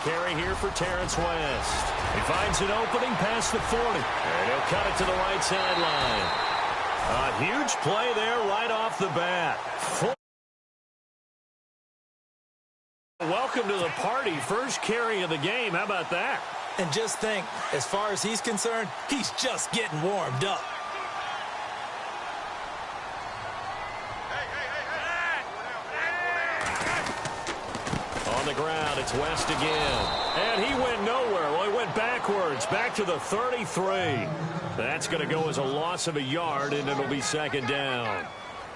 carry here for Terrence West. He finds an opening past the 40. And he'll cut it to the right sideline. A huge play there right off the bat. Welcome to the party. First carry of the game. How about that? And just think, as far as he's concerned, he's just getting warmed up. On the ground, it's West again. And he went nowhere. Well, he went backwards, back to the 33. That's going to go as a loss of a yard, and it'll be second down.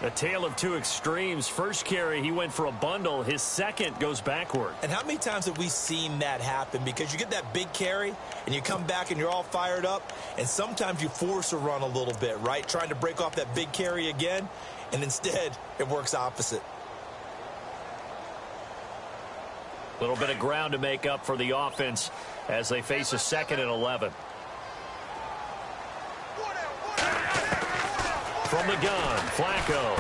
A tale of two extremes. First carry, he went for a bundle. His second goes backward. And how many times have we seen that happen? Because you get that big carry, and you come back and you're all fired up, and sometimes you force a run a little bit, right? Trying to break off that big carry again, and instead it works opposite. A little bit of ground to make up for the offense as they face a 2nd and 11. From the gun, Flacco.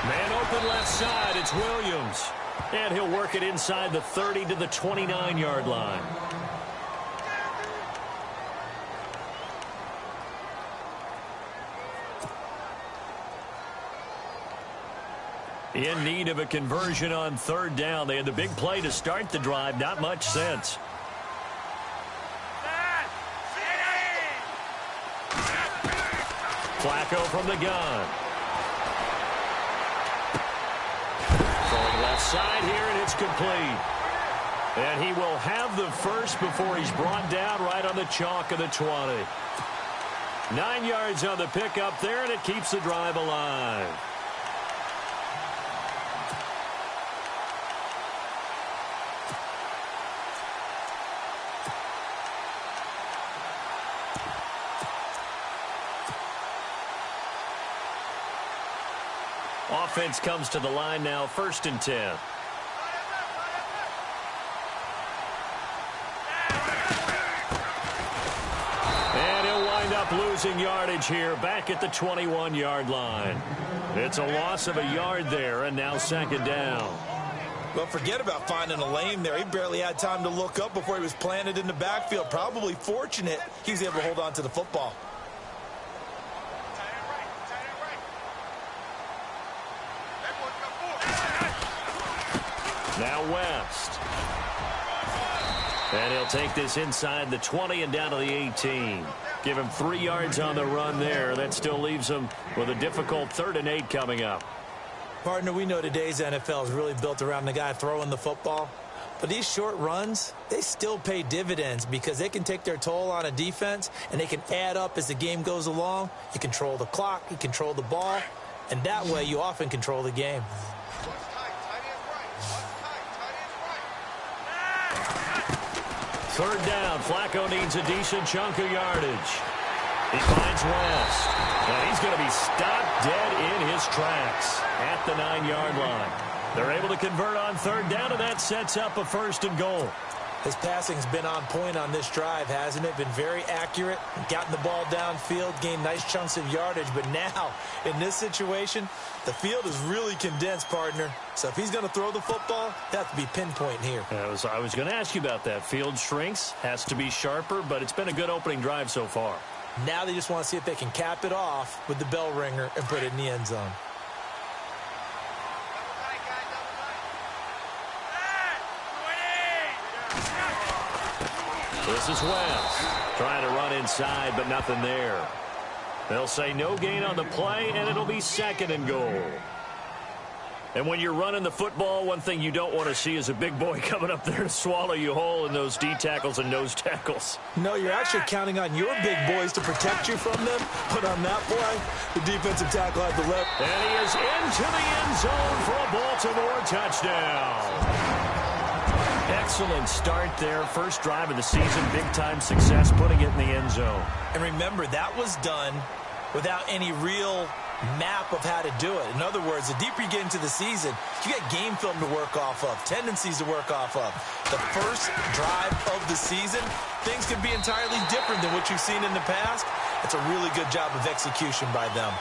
Man open left side, it's Williams. And he'll work it inside the 30 to the 29-yard line. In need of a conversion on 3rd down. They had the big play to start the drive. Not much sense. Flacco from the gun. Throwing left side here, and it's complete. And he will have the first before he's brought down right on the chalk of the 20. 9 yards on the pickup there, and it keeps the drive alive. Offense comes to the line now, 1st and 10. And he'll wind up losing yardage here, back at the 21-yard line. It's a loss of a yard there, and now 2nd down. Well, forget about finding a lane there. He barely had time to look up before he was planted in the backfield. Probably fortunate he was able to hold on to the football. Now West. And he'll take this inside the 20 and down to the 18. Give him 3 yards on the run there. That still leaves him with a difficult 3rd and 8 coming up. Partner, we know today's NFL is really built around the guy throwing the football. But these short runs, they still pay dividends because they can take their toll on a defense, and they can add up as the game goes along. You control the clock, you control the ball, and that way you often control the game. 3rd down. Flacco needs a decent chunk of yardage. He finds West. And he's going to be stopped dead in his tracks at the 9-yard line. They're able to convert on 3rd down, and that sets up a 1st and goal. His passing's been on point on this drive, hasn't it? Been very accurate, gotten the ball downfield, gained nice chunks of yardage. But now, in this situation, the field is really condensed, partner. So if he's going to throw the football, that has to be pinpoint here. I was going to ask you about that. Field shrinks, has to be sharper, but it's been a good opening drive so far. Now they just want to see if they can cap it off with the bell ringer and put it in the end zone. This is West trying to run inside, but nothing there. They'll say no gain on the play, and it'll be 2nd and goal. And when you're running the football, one thing you don't want to see is a big boy coming up there to swallow you whole in those D tackles and nose tackles. No, you're actually counting on your big boys to protect you from them. But on that play, the defensive tackle had the left. And he is into the end zone for a Baltimore touchdown. Excellent start there. First drive of the season. Big-time success putting it in the end zone. And remember, that was done without any real map of how to do it. In other words, the deeper you get into the season, you get game film to work off of, tendencies to work off of. The first drive of the season, things can be entirely different than what you've seen in the past. It's a really good job of execution by them.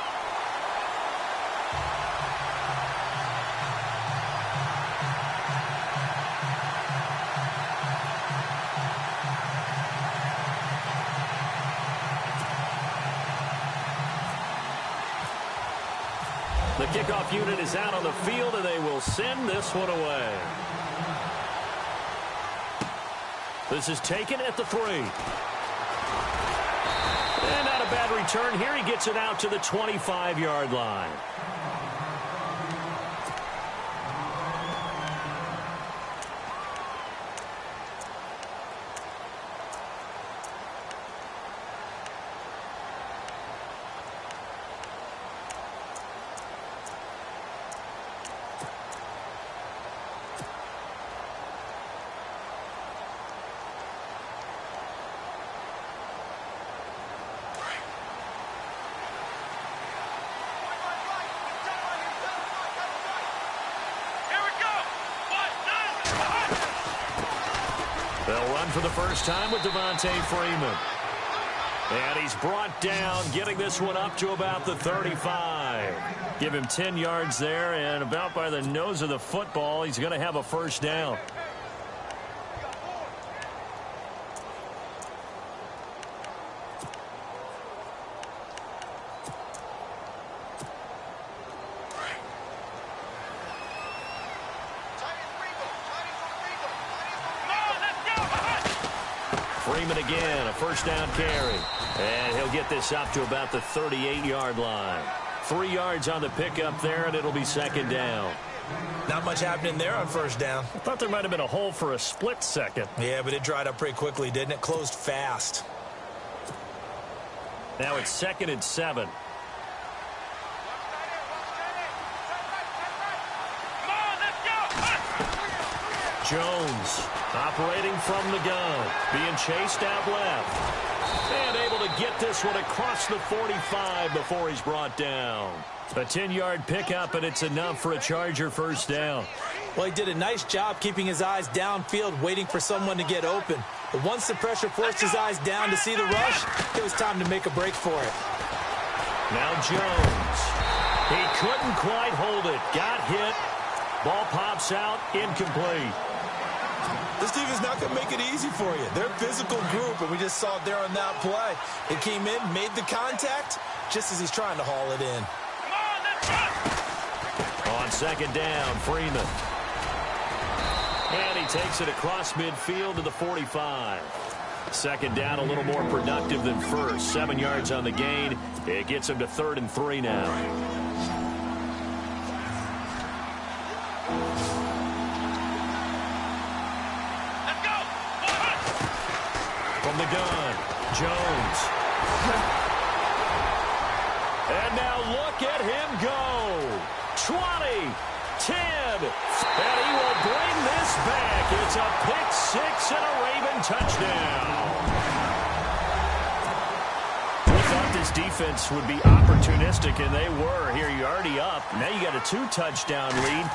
kickoff unit is out on the field, and they will send this one away. This is taken at the 3. And not a bad return here. He gets it out to the 25-yard line. They'll run for the first time with Devontae Freeman. And he's brought down, getting this one up to about the 35. Give him 10 yards there, and about by the nose of the football, he's going to have a first down. Freeman again, a first down carry. And he'll get this up to about the 38-yard line. 3 yards on the pickup there, and it'll be second down. Not much happening there on first down. I thought there might have been a hole for a split second. Yeah, but it dried up pretty quickly, didn't it? Closed fast. Now it's 2nd and 7. Jones operating from the gun, being chased out left, and able to get this one across the 45 before he's brought down. A 10-yard pickup, and it's enough for a Charger first down. Well, he did a nice job keeping his eyes downfield, waiting for someone to get open. But once the pressure forced his eyes down to see the rush, it was time to make a break for it. Now Jones. He couldn't quite hold it. Got hit. Ball pops out, incomplete. This team is not going to make it easy for you. They're a physical group, and we just saw it there on that play. It came in, made the contact, just as he's trying to haul it in. On second down, Freeman. And he takes it across midfield to the 45. Second down, a little more productive than first. 7 yards on the gain. It gets him to 3rd and 3 now. From the gun, Jones. And now look at him go. 20, 10, and he will bring this back. It's a pick six and a Raven touchdown. We thought this defense would be opportunistic, and they were. Here you're already up. Now you got a 2-touchdown lead.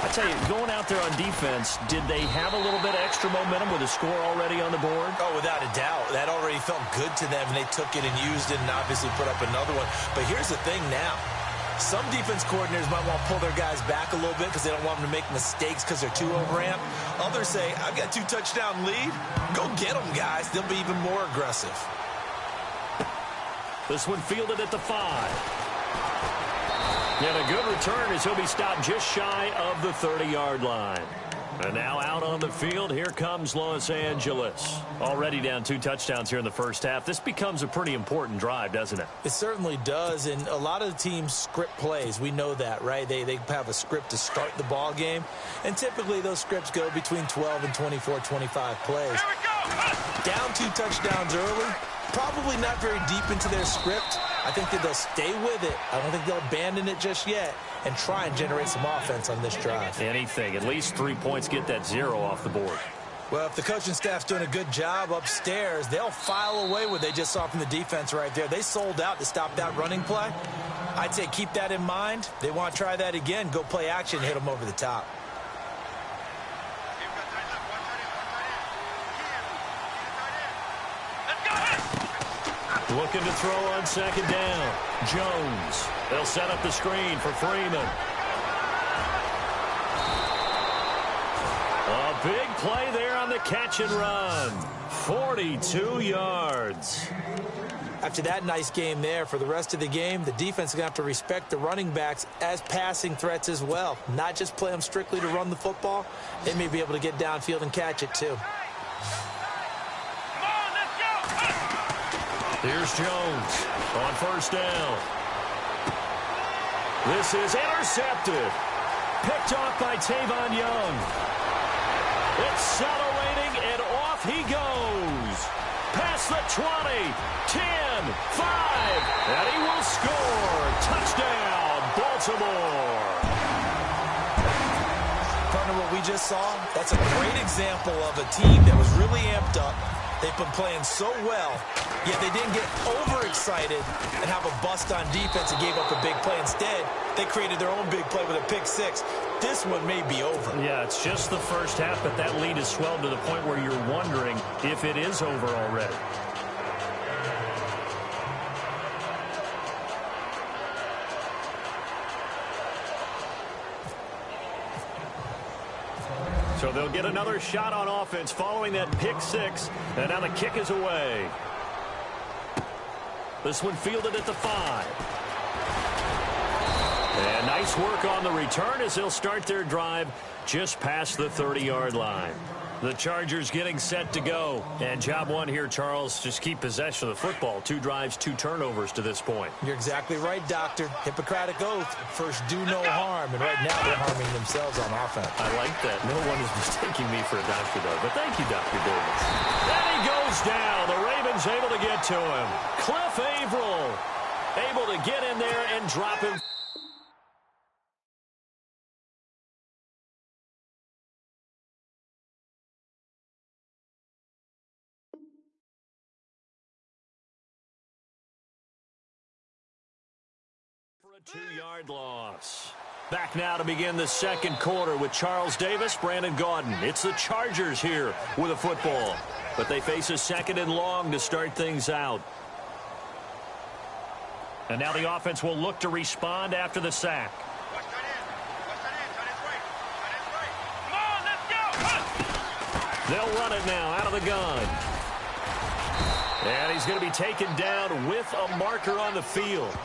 I tell you, going out there on defense, did they have a little bit of extra momentum with a score already on the board? Oh, without a doubt. That already felt good to them, and they took it and used it and obviously put up another one. But here's the thing now. Some defense coordinators might want to pull their guys back a little bit because they don't want them to make mistakes because they're too overamped. Others say, I've got 2-touchdown lead. Go get them, guys. They'll be even more aggressive. This one fielded at the 5. And a good return as he'll be stopped just shy of the 30-yard line. And now out on the field, here comes Los Angeles. Already down 2 touchdowns here in the first half. This becomes a pretty important drive, doesn't it? It certainly does, and a lot of the teams script plays. We know that, right? They have a script to start the ball game, and typically those scripts go between 12 and 24, 25 plays. Down 2 touchdowns early, probably not very deep into their script. I think that they'll stay with it. I don't think they'll abandon it just yet and try and generate some offense on this drive. Anything. At least 3 points, get that 0 off the board. Well, if the coaching staff's doing a good job upstairs, they'll file away what they just saw from the defense right there. They sold out to stop that running play. I'd say keep that in mind. They want to try that again. Go play action and hit them over the top. Looking to throw on second down. Jones. They'll set up the screen for Freeman. A big play there on the catch and run. 42 yards. After that nice game there, for the rest of the game, the defense is going to have to respect the running backs as passing threats as well. Not just play them strictly to run the football. They may be able to get downfield and catch it too. Here's Jones on first down. This is intercepted. Picked off by Tavon Young. Accelerating, and off he goes. Past the 20, 10, 5, and he will score. Touchdown, Baltimore. Partner, what we just saw, that's a great example of a team that was really amped up. They've been playing so well, yet they didn't get overexcited and have a bust on defense and gave up a big play. Instead, they created their own big play with a pick six. This one may be over. Yeah, it's just the first half, but that lead has swelled to the point where you're wondering if it is over already. So they'll get another shot on offense following that pick six, and now the kick is away. This one fielded at the 5. And nice work on the return as they'll start their drive just past the 30-yard line. The Chargers getting set to go. And job one here, Charles, just keep possession of the football. 2 drives, 2 turnovers to this point. You're exactly right, Doctor. Hippocratic oath. First, do no harm. And right now, they're harming themselves on offense. I like that. No one is mistaking me for a doctor, though. But thank you, Dr. Davis. Then he goes down. The Ravens able to get to him. Cliff Averill able to get in there and drop him. For a 2-yard loss. Back now to begin the second quarter with Charles Davis, Brandon Gaudin. It's the Chargers here with a football, but they face a 2nd and long to start things out. And now the offense will look to respond after the sack. They'll run it now out of the gun. And he's going to be taken down with a marker on the field.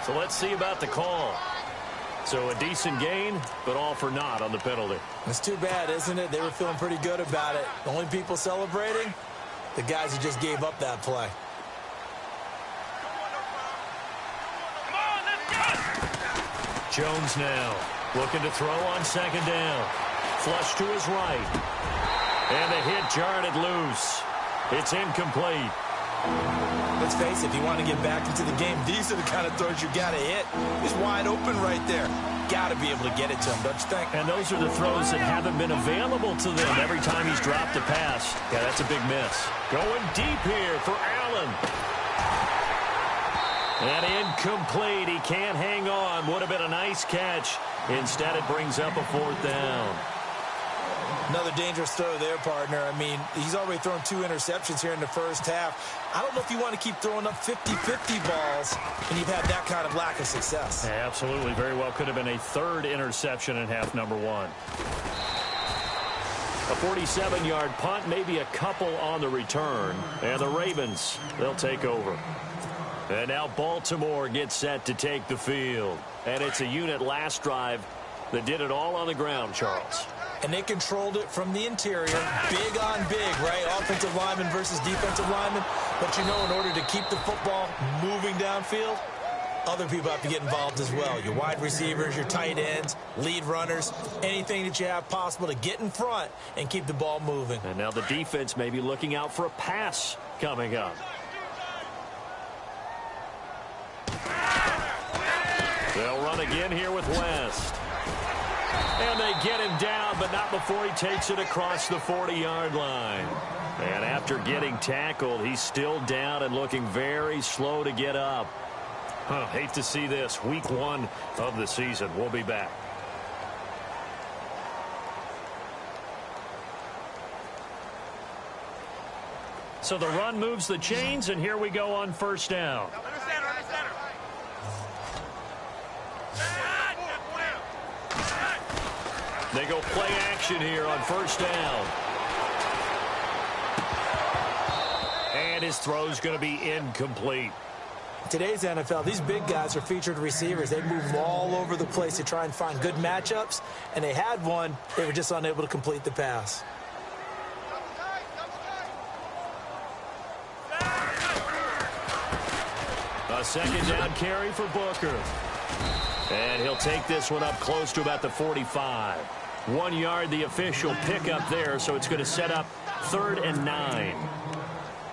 So let's see about the call. So a decent gain, but all for naught on the penalty. It's too bad, isn't it? They were feeling pretty good about it. The only people celebrating, the guys who just gave up that play. Jones now looking to throw on 2nd down. Flush to his right. And the hit jarred it loose. It's incomplete. Let's face it, if you want to get back into the game, these are the kind of throws you got to hit. He's wide open right there. Got to be able to get it to him, don't you think? And those are the throws that haven't been available to them every time he's dropped a pass. Yeah, that's a big miss. Going deep here for Allen. And incomplete. He can't hang on. Would have been a nice catch. Instead, it brings up a 4th down. Another dangerous throw there, partner. I mean, he's already thrown 2 interceptions here in the first half. I don't know if you want to keep throwing up 50-50 balls and you've had that kind of lack of success. Yeah, absolutely. Very well could have been a 3rd interception in half number 1. A 47-yard punt, maybe a couple on the return. And the Ravens, they'll take over. And now Baltimore gets set to take the field. And it's a unit last drive that did it all on the ground, Charles. And they controlled it from the interior. Big on big, right? Offensive lineman versus defensive lineman. But, you know, in order to keep the football moving downfield, other people have to get involved as well. Your wide receivers, your tight ends, lead runners, anything that you have possible to get in front and keep the ball moving. And now the defense may be looking out for a pass coming up. They'll run again here with West. And they get him down, but not before he takes it across the 40-yard line. And after getting tackled, he's still down and looking very slow to get up. Hate to see this. Week 1 of the season. We'll be back. So the run moves the chains, and here we go on 1st down. They go play action here on 1st down. And his throw's going to be incomplete. Today's NFL, these big guys are featured receivers. They move all over the place to try and find good matchups, and they had one. They were just unable to complete the pass. A second down carry for Booker. And he'll take this one up close to about the 45. 1 yard, the official pickup there, so it's going to set up 3rd and 9.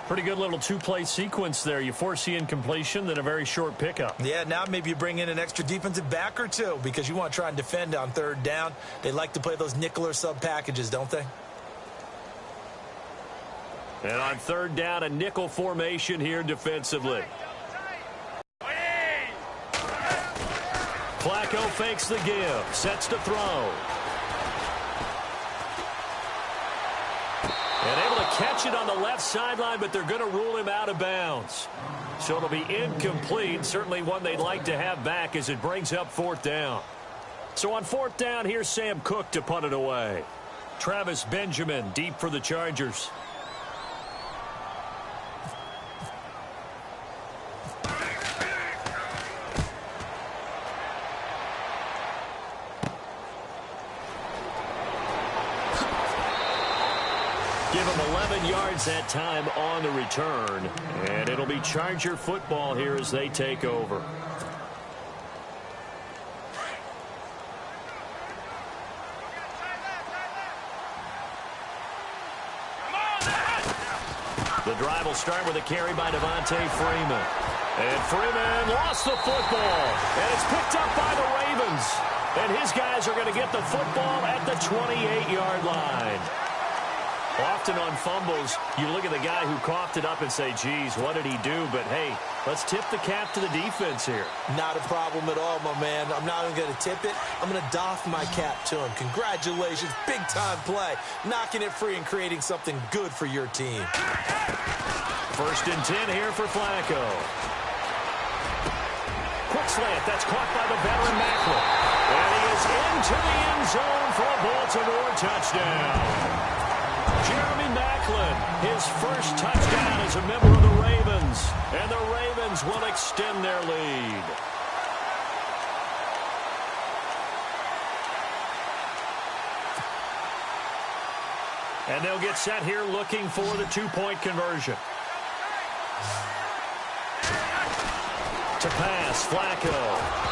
Pretty good little two-play sequence there. You force the incompletion, then a very short pickup. Yeah, now maybe you bring in an extra defensive back or two because you want to try and defend on 3rd down. They like to play those nickel or sub packages, don't they? And on 3rd down, a nickel formation here defensively. Flacco fakes the give, sets to throw. And able to catch it on the left sideline, but they're going to rule him out of bounds. So it'll be incomplete, certainly one they'd like to have back as it brings up 4th down. So on 4th down, here's Sam Cook to punt it away. Travis Benjamin deep for the Chargers. Give him 11 yards that time on the return. And it'll be Charger football here as they take over. The drive will start with a carry by Devontae Freeman. And Freeman lost the football. And it's picked up by the Ravens. And his guys are going to get the football at the 28-yard line. Often on fumbles, you look at the guy who coughed it up and say, geez, what did he do? But, hey, let's tip the cap to the defense here. Not a problem at all, my man. I'm not even going to tip it. I'm going to doff my cap to him. Congratulations. Big-time play. Knocking it free and creating something good for your team. 1st and 10 here for Flacco. Quick slant. That's caught by the veteran Macklin. And he is into the end zone for a Baltimore touchdown. Jeremy Macklin, his first touchdown as a member of the Ravens. And the Ravens will extend their lead. And they'll get set here looking for the 2-point conversion. To pass, Flacco.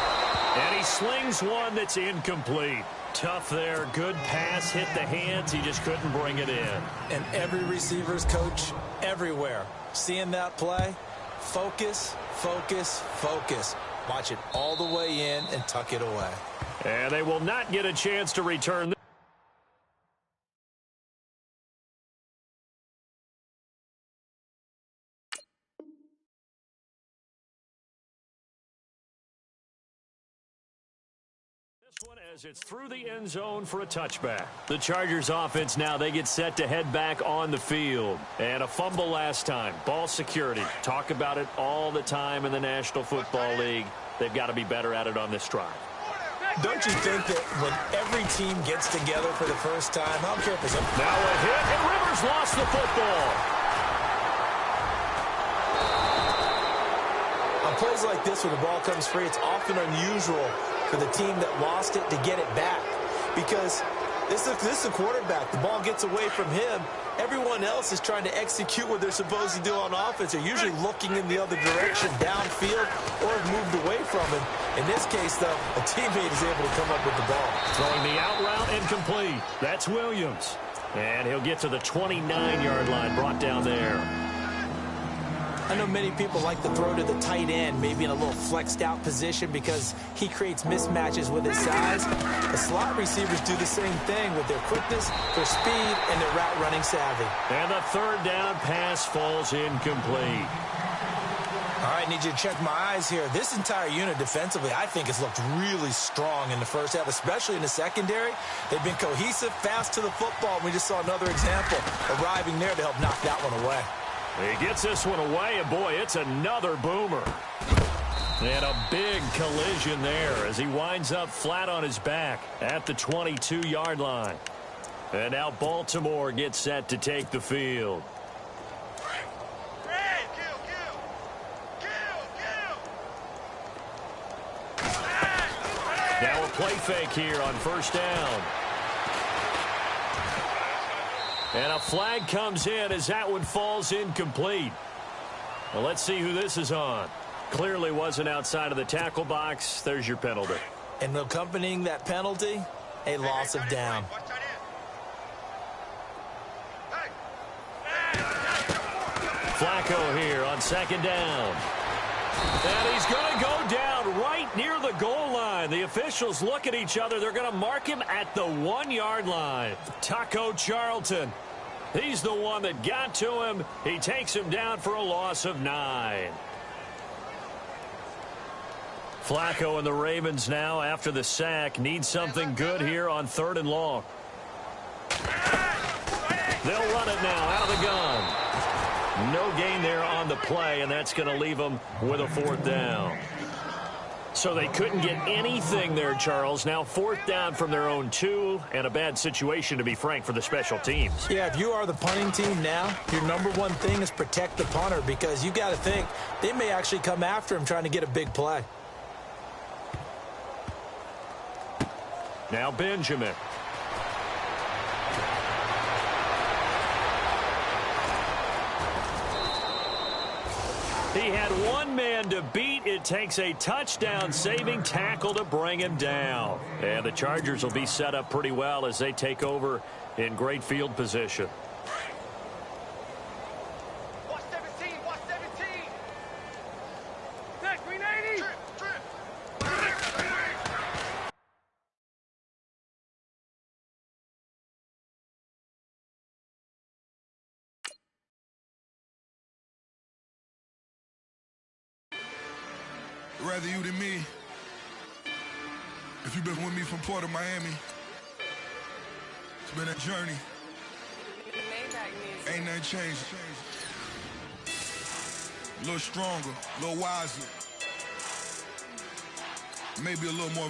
And he slings one that's incomplete. Tough there. Good pass. Hit the hands. He just couldn't bring it in. And every receiver's coach everywhere. Seeing that play, focus, focus, focus. Watch it all the way in and tuck it away. And they will not get a chance to return. One as it's through the end zone for a touchback. The Chargers offense now, they get set to head back on the field. And a fumble last time. Ball security. Talk about it all the time in the National Football League. They've got to be better at it on this drive. Don't you think that when every team gets together for the first time, I don't care if it's a... Now a hit, and Rivers lost the football. On plays like this where the ball comes free, it's often unusual for the team that lost it to get it back. Because this is the quarterback. The ball gets away from him. Everyone else is trying to execute what they're supposed to do on offense. They're usually looking in the other direction, downfield, or have moved away from him. In this case, though, a teammate is able to come up with the ball. Throwing the out route incomplete. That's Williams. And he'll get to the 29-yard line, brought down there. I know many people like to throw to the tight end, maybe in a little flexed out position because he creates mismatches with his size. The slot receivers do the same thing with their quickness, their speed, and their route running savvy. And the 3rd down pass falls incomplete. All right, need you to check my eyes here. This entire unit defensively, I think, has looked really strong in the first half, especially in the secondary. They've been cohesive, fast to the football. We just saw another example arriving there to help knock that one away. He gets this one away, and boy, it's another boomer. And a big collision there as he winds up flat on his back at the 22-yard line. And now Baltimore gets set to take the field. play fake here on first down. And a flag comes in as that one falls incomplete. Well, let's see who this is on. Clearly wasn't outside of the tackle box. There's your penalty. And accompanying that penalty, a loss of down. Flacco here on second down. And he's going to go down right near the goal line. The officials look at each other. They're going to mark him at the 1-yard line. Taco Charlton. He's the one that got to him. He takes him down for a loss of 9. Flacco and the Ravens now, after the sack, need something good here on 3rd and long. They'll run it now out of the gun. No gain there on the play, and that's going to leave them with a 4th down. So they couldn't get anything there, Charles. Now 4th down from their own 2, and a bad situation, to be frank, for the special teams. Yeah, if you are the punting team now, your number one thing is protect the punter, because you got to think they may actually come after him trying to get a big play. Now Benjamin. He had one man to beat. It takes a touchdown-saving tackle to bring him down. And the Chargers will be set up pretty well as they take over in great field position. Watch 17, watch 17. Next, 390. Rather you than me. If you've been with me from Port of Miami, it's been a journey. Ain't nothing changed. A little stronger, a little wiser. Maybe a little more.